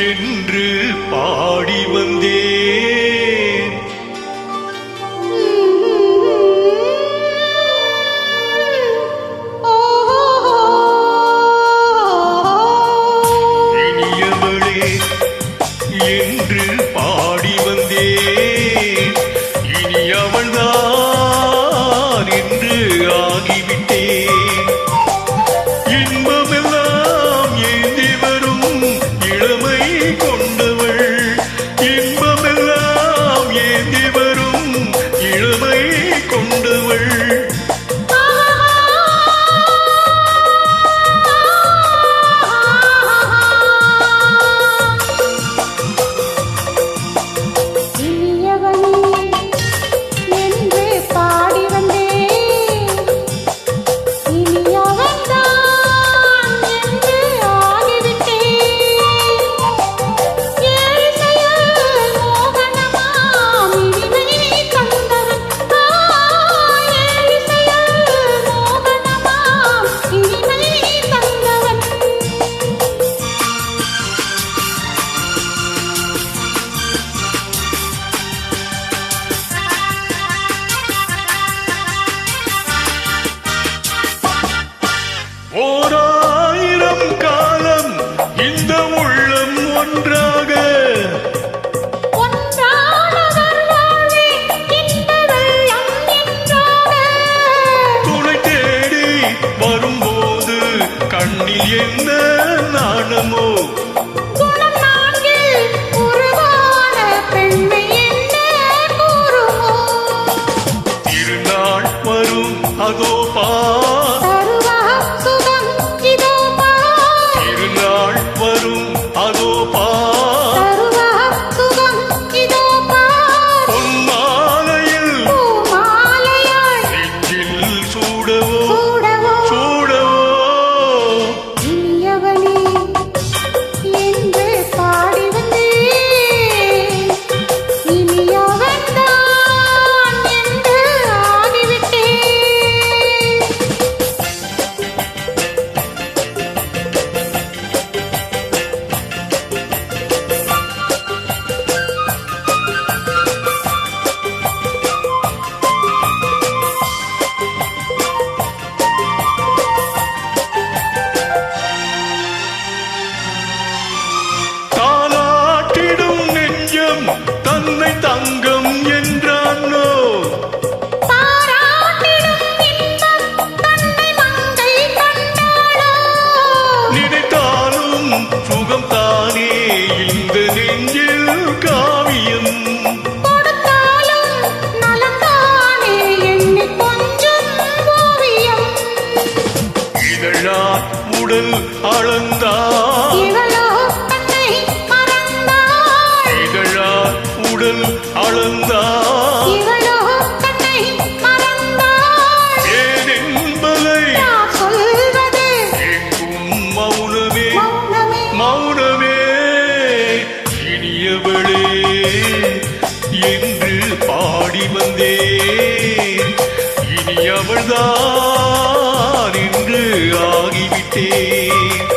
என்று பாடி வந்தேன். இனியவளே என்று பாடி வந்தேன். இனி அவள்தான் என்று ஆகிவிட்டேன். இன்பமெல்லாம் ஏந்தி வரும் இளமை கொண்டவள். இன்பமெல்லாம் ஏந்தி வரும் இளமை கொண்டவள். ஓராயிரம் காலம் இந்த உள்ளம் ஒன்றாக துணை தேடி வரும்போது கண்ணில் என்ன நாணமோ. திருநாள் வரும் அதோ தன்னை தங்கம் என்றானோ. நினைத்தாலும் சுகம் தானே இந்த நெஞ்சில் காவியம். இதழா உடல் அளந்தார். உடல் அளந்தார். ஏதென்பதை எங்கும் மௌனமே மௌனமே. இனியவளே என்று பாடி வந்தேன். இனி அவள்தான் என்று ஆகிவிட்டேன்.